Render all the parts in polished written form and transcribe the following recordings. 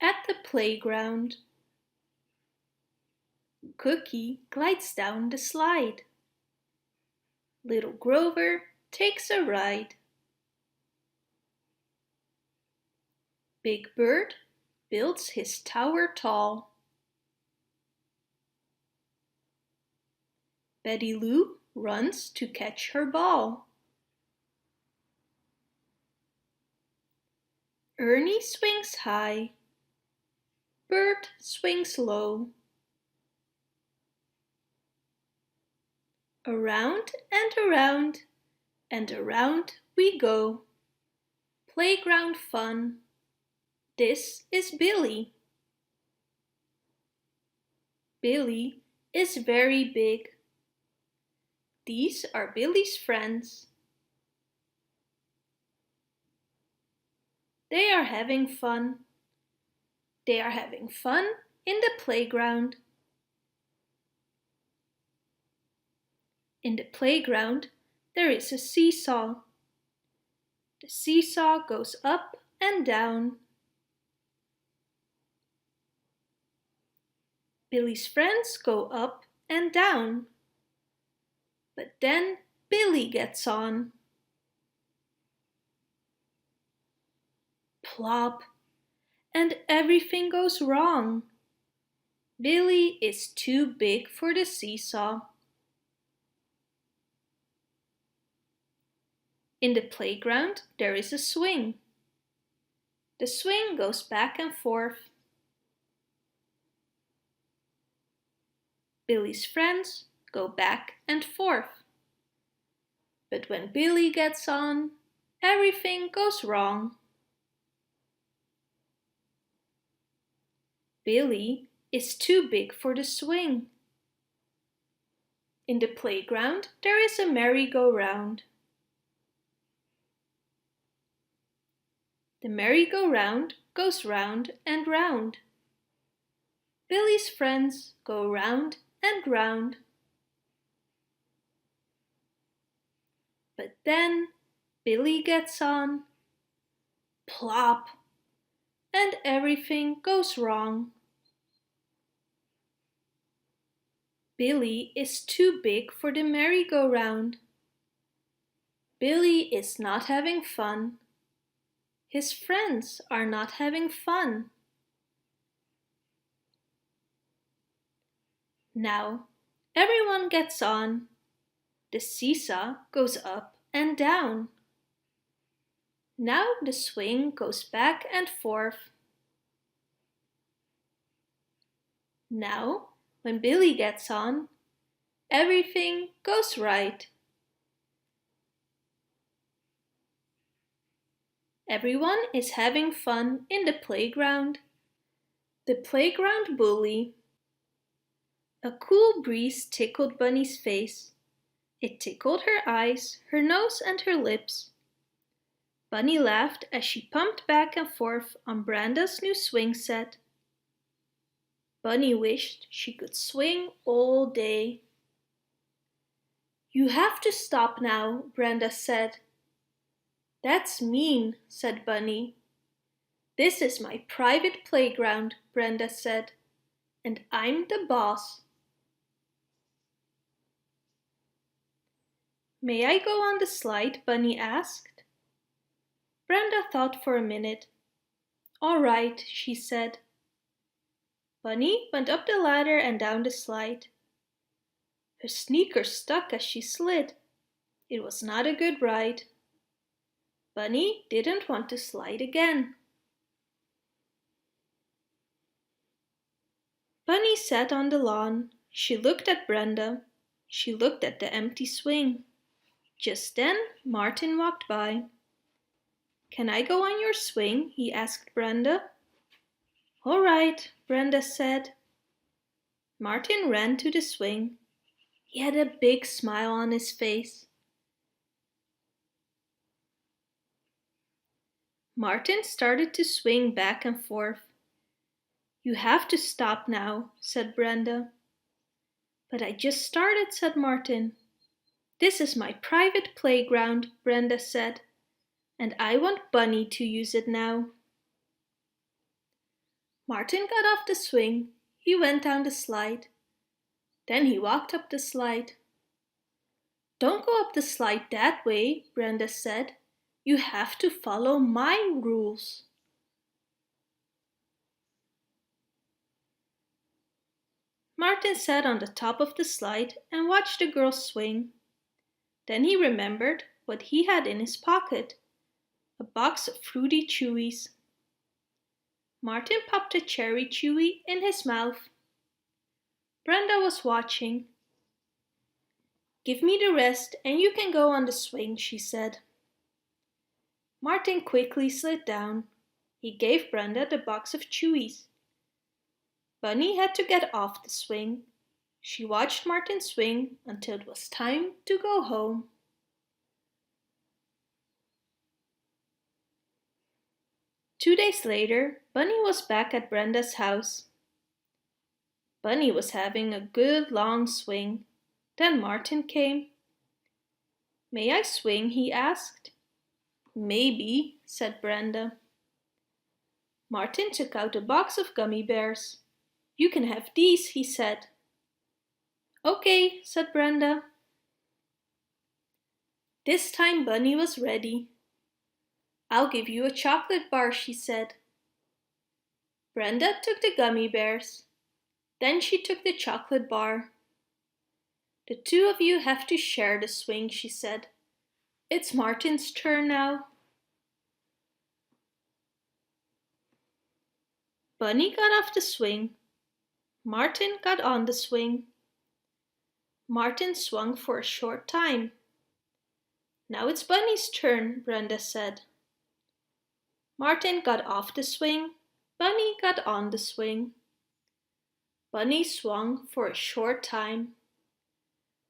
at the playground. Cookie glides down the slide. Little Grover takes a ride. Big Bird builds his tower tall. Betty Lou runs to catch her ball. Ernie swings high. Bert swings low. Around and around and around we go. Playground fun. This is Billy. Billy is very big. These are Billy's friends. They are having fun. They are having fun in the playground. In the playground, there is a seesaw. The seesaw goes up and down. Billy's friends go up and down. But then Billy gets on. Plop! And everything goes wrong. Billy is too big for the seesaw. In the playground, there is a swing. The swing goes back and forth. Billy's friends go back and forth. But when Billy gets on, everything goes wrong. Billy is too big for the swing. In the playground, there is a merry-go-round. The merry-go-round goes round and round. Billy's friends go round and round. But then Billy gets on. Plop! And everything goes wrong. Billy is too big for the merry-go-round. Billy is not having fun. His friends are not having fun. Now everyone gets on. The seesaw goes up and down. Now the swing goes back and forth. Now, when Billy gets on, everything goes right. Everyone is having fun in the playground. The playground bully. A cool breeze tickled Bunny's face. It tickled her eyes, her nose and her lips. Bunny laughed as she pumped back and forth on Branda's new swing set. Bunny wished she could swing all day. "You have to stop now," Brenda said. "That's mean," said Bunny. "This is my private playground," Brenda said, "and I'm the boss." "May I go on the slide?" Bunny asked. Brenda thought for a minute. "All right," she said. Bunny went up the ladder and down the slide. Her sneakers stuck as she slid. It was not a good ride. Bunny didn't want to slide again. Bunny sat on the lawn. She looked at Brenda. She looked at the empty swing. Just then, Martin walked by. "Can I go on your swing?" he asked Brenda. "All right," Brenda said. Martin ran to the swing. He had a big smile on his face. Martin started to swing back and forth. "You have to stop now," said Brenda. "But I just started," said Martin. "This is my private playground," Brenda said, "and I want Bunny to use it now." Martin got off the swing. He went down the slide. Then he walked up the slide. "Don't go up the slide that way," Brenda said. "You have to follow my rules." Martin sat on the top of the slide and watched the girls swing. Then he remembered what he had in his pocket, a box of fruity chewies. Martin popped a cherry chewy in his mouth. Brenda was watching. "Give me the rest and you can go on the swing," she said. Martin quickly slid down. He gave Brenda the box of chewies. Bunny had to get off the swing. She watched Martin swing until it was time to go home. Two days later, Bunny was back at Brenda's house. Bunny was having a good long swing. Then Martin came. "May I swing?" he asked. "Maybe," said Brenda. Martin took out a box of gummy bears. "You can have these," he said. "Okay," said Brenda. This time Bunny was ready. "I'll give you a chocolate bar," she said. Brenda took the gummy bears. Then she took the chocolate bar. "The two of you have to share the swing," she said. "It's Martin's turn now." Bunny got off the swing. Martin got on the swing. Martin swung for a short time. "Now it's Bunny's turn," Brenda said. Martin got off the swing. Bunny got on the swing. Bunny swung for a short time.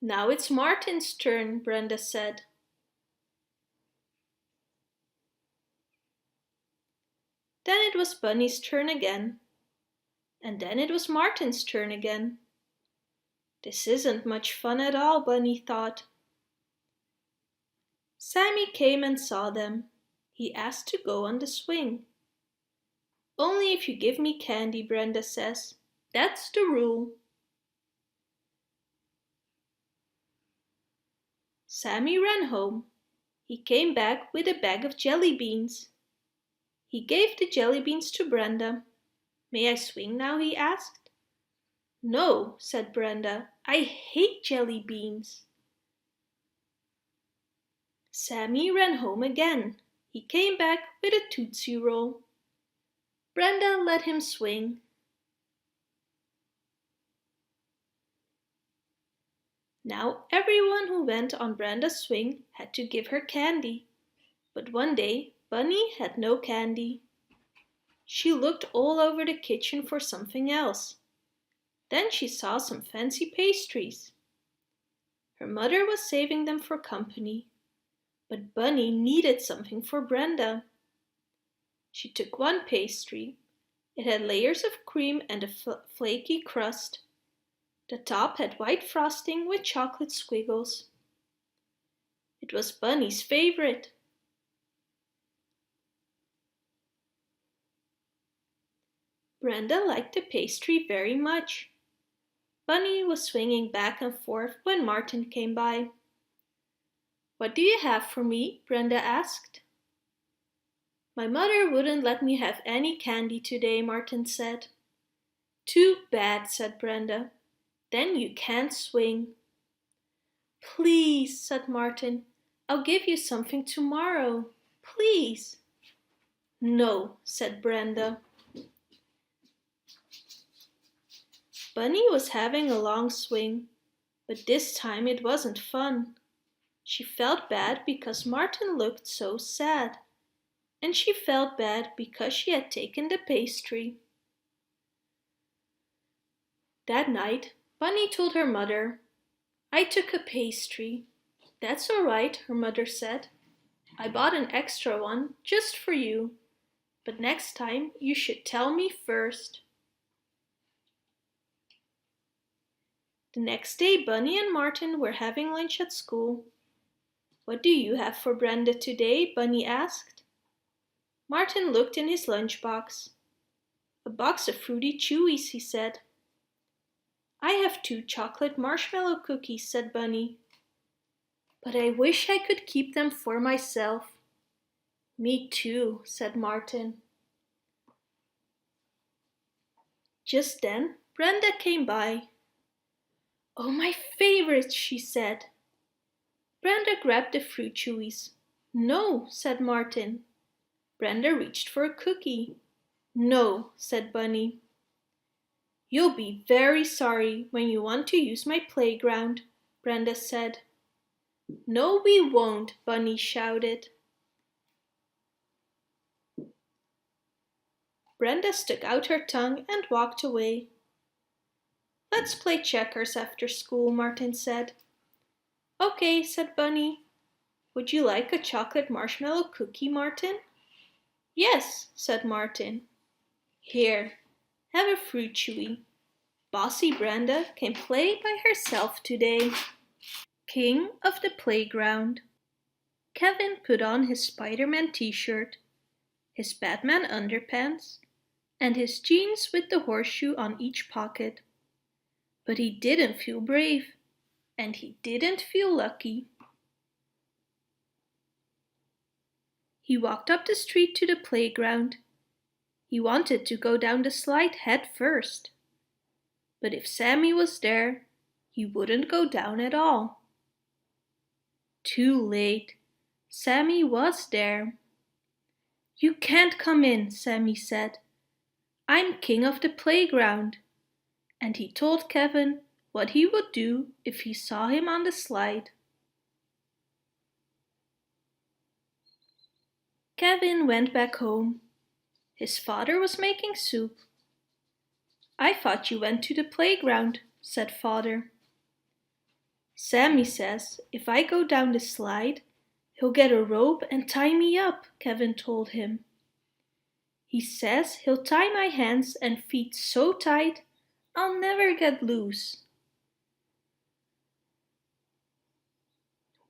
"Now it's Martin's turn," Brenda said. Then it was Bunny's turn again. And then it was Martin's turn again. "This isn't much fun at all," Bunny thought. Sammy came and saw them. He asked to go on the swing. "Only if you give me candy," Brenda says. "That's the rule." Sammy ran home. He came back with a bag of jelly beans. He gave the jelly beans to Brenda. "May I swing now?" he asked. "No," said Brenda. "I hate jelly beans." Sammy ran home again. He came back with a Tootsie Roll. Brenda let him swing. Now everyone who went on Brenda's swing had to give her candy. But one day Bunny had no candy. She looked all over the kitchen for something else. Then she saw some fancy pastries. Her mother was saving them for company. But Bunny needed something for Brenda. She took one pastry. It had layers of cream and a flaky crust. The top had white frosting with chocolate squiggles. It was Bunny's favorite. Brenda liked the pastry very much. Bunny was swinging back and forth when Martin came by. "What do you have for me?" Brenda asked. "My mother wouldn't let me have any candy today," Martin said. "Too bad," said Brenda. "Then you can't swing." "Please," said Martin. "I'll give you something tomorrow. Please." "No," said Brenda. Bunny was having a long swing, but this time it wasn't fun. She felt bad because Martin looked so sad, and she felt bad because she had taken the pastry. That night, Bunny told her mother, "I took a pastry." "That's all right," her mother said. "I bought an extra one just for you, but next time you should tell me first." The next day, Bunny and Martin were having lunch at school. "What do you have for Brenda today?" Bunny asked. Martin looked in his lunchbox. A box of fruity chewies, he said. I have 2 chocolate marshmallow cookies, said Bunny. But I wish I could keep them for myself. Me too, said Martin. Just then, Brenda came by. Oh, my favorites, she said. Brenda grabbed the fruit chewies. No, said Martin. Brenda reached for a cookie. No, said Bunny. You'll be very sorry when you want to use my playground, Brenda said. No, we won't, Bunny shouted. Brenda stuck out her tongue and walked away. Let's play checkers after school, Martin said. Okay, said Bunny. Would you like a chocolate marshmallow cookie, Martin? Yes, said Martin. Here, have a fruit chewy. Bossy Brenda can play by herself today. King of the playground. Kevin put on his Spider-Man t-shirt, his Batman underpants, and his jeans with the horseshoe on each pocket. But he didn't feel brave, and he didn't feel lucky. He walked up the street to the playground. He wanted to go down the slide head first. But if Sammy was there, he wouldn't go down at all. Too late. Sammy was there. You can't come in, Sammy said. I'm king of the playground. And he told Kevin what he would do if he saw him on the slide. Kevin went back home. His father was making soup. I thought you went to the playground, said father. Sammy says if I go down the slide, he'll get a rope and tie me up, Kevin told him. He says he'll tie my hands and feet so tight I'll never get loose.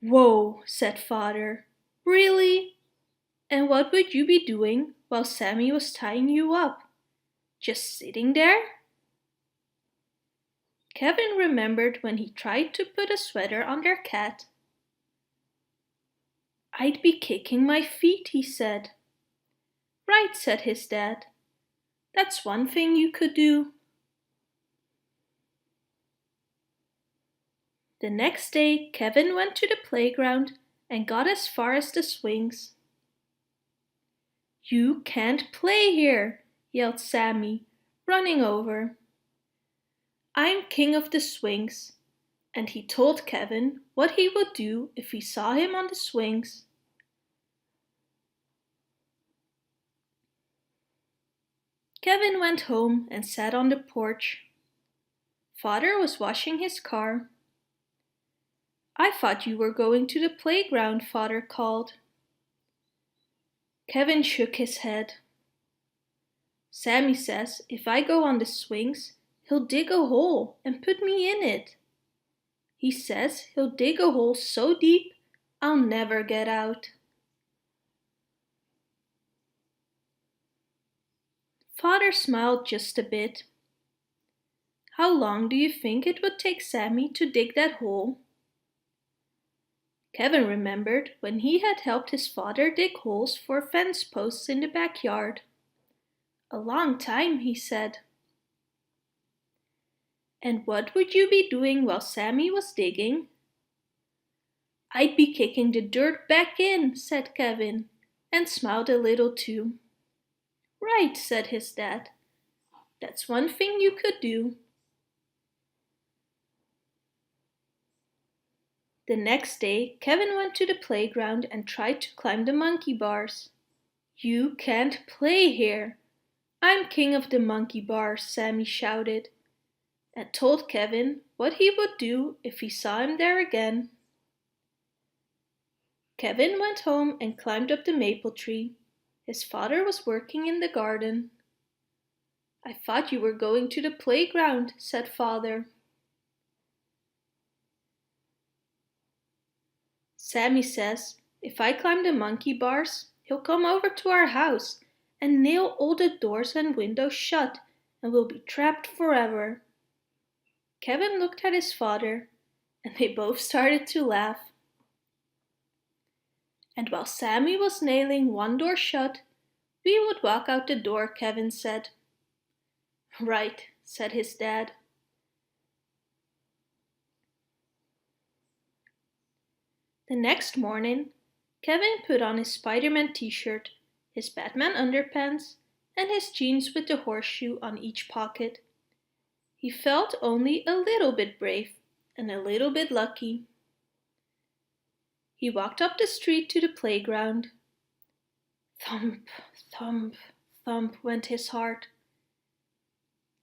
Whoa, said father. Really? And what would you be doing while Sammy was tying you up? Just sitting there? Kevin remembered when he tried to put a sweater on their cat. I'd be kicking my feet, he said. Right, said his dad. That's one thing you could do. The next day, Kevin went to the playground and got as far as the swings. You can't play here, yelled Sammy, running over. I'm king of the swings, and he told Kevin what he would do if he saw him on the swings. Kevin went home and sat on the porch. Father was washing his car. I thought you were going to the playground, Father called. Kevin shook his head. Sammy says if I go on the swings, he'll dig a hole and put me in it. He says he'll dig a hole so deep I'll never get out. Father smiled just a bit. How long do you think it would take Sammy to dig that hole? Kevin remembered when he had helped his father dig holes for fence posts in the backyard. A long time, he said. And what would you be doing while Sammy was digging? I'd be kicking the dirt back in, said Kevin, and smiled a little too. Right, said his dad. That's one thing you could do. The next day, Kevin went to the playground and tried to climb the monkey bars. You can't play here. I'm king of the monkey bars, Sammy shouted, and told Kevin what he would do if he saw him there again. Kevin went home and climbed up the maple tree. His father was working in the garden. I thought you were going to the playground, said father. Sammy says if I climb the monkey bars, he'll come over to our house and nail all the doors and windows shut and we'll be trapped forever. Kevin looked at his father and they both started to laugh. And while Sammy was nailing one door shut, we would walk out the door, Kevin said. Right, said his dad. The next morning, Kevin put on his Spider-Man t-shirt, his Batman underpants, and his jeans with the horseshoe on each pocket. He felt only a little bit brave and a little bit lucky. He walked up the street to the playground. Thump, thump, thump went his heart.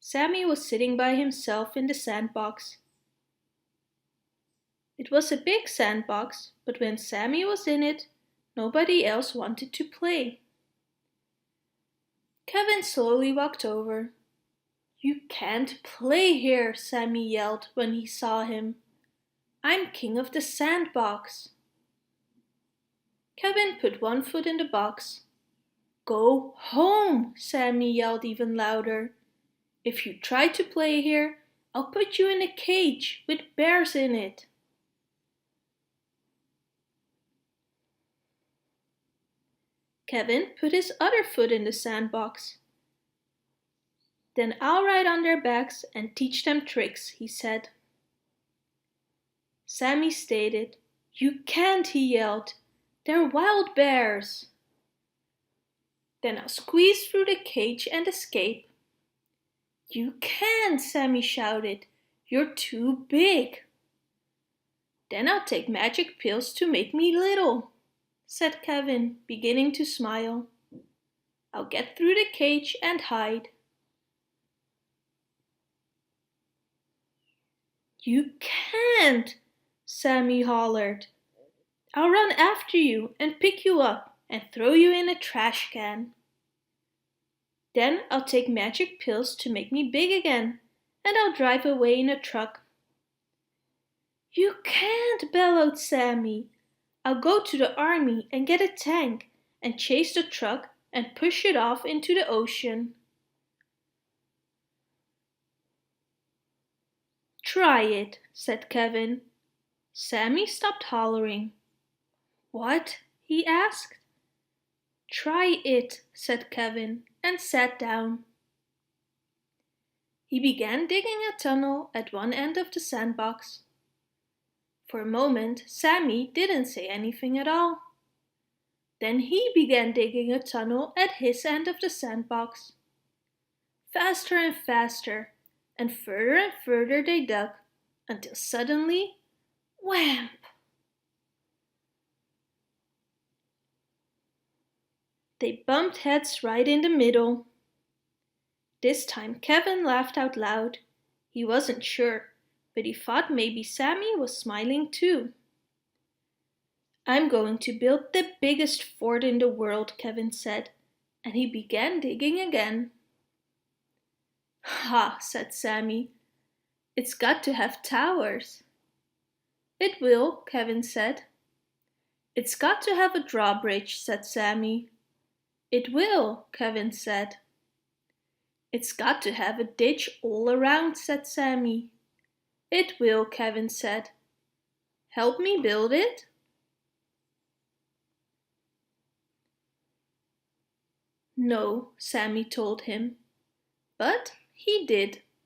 Sammy was sitting by himself in the sandbox. It was a big sandbox, but when Sammy was in it, nobody else wanted to play. Kevin slowly walked over. You can't play here, Sammy yelled when he saw him. I'm king of the sandbox. Kevin put one foot in the box. Go home, Sammy yelled even louder. If you try to play here, I'll put you in a cage with bears in it. Kevin put his other foot in the sandbox. Then I'll ride on their backs and teach them tricks, he said. Sammy stated. You can't, he yelled. They're wild bears. Then I'll squeeze through the cage and escape. You can't, Sammy shouted. You're too big. Then I'll take magic pills to make me little, said Kevin, beginning to smile. I'll get through the cage and hide. You can't, Sammy hollered. I'll run after you and pick you up and throw you in a trash can. Then I'll take magic pills to make me big again, and I'll drive away in a truck. You can't, bellowed Sammy. I'll go to the army and get a tank and chase the truck and push it off into the ocean. Try it, said Kevin. Sammy stopped hollering. What? He asked. Try it, said Kevin, and sat down. He began digging a tunnel at one end of the sandbox. For a moment, Sammy didn't say anything at all. Then he began digging a tunnel at his end of the sandbox. Faster and faster, and further they dug, until suddenly, wham! They bumped heads right in the middle. This time Kevin laughed out loud. He wasn't sure, but he thought maybe Sammy was smiling too. I'm going to build the biggest fort in the world, Kevin said, and he began digging again. Ha, said Sammy. It's got to have towers. It will, Kevin said. It's got to have a drawbridge, said Sammy. It will, Kevin said. It's got to have a ditch all around, said Sammy. It will, Kevin said. Help me build it? No, Sammy told him. But he did.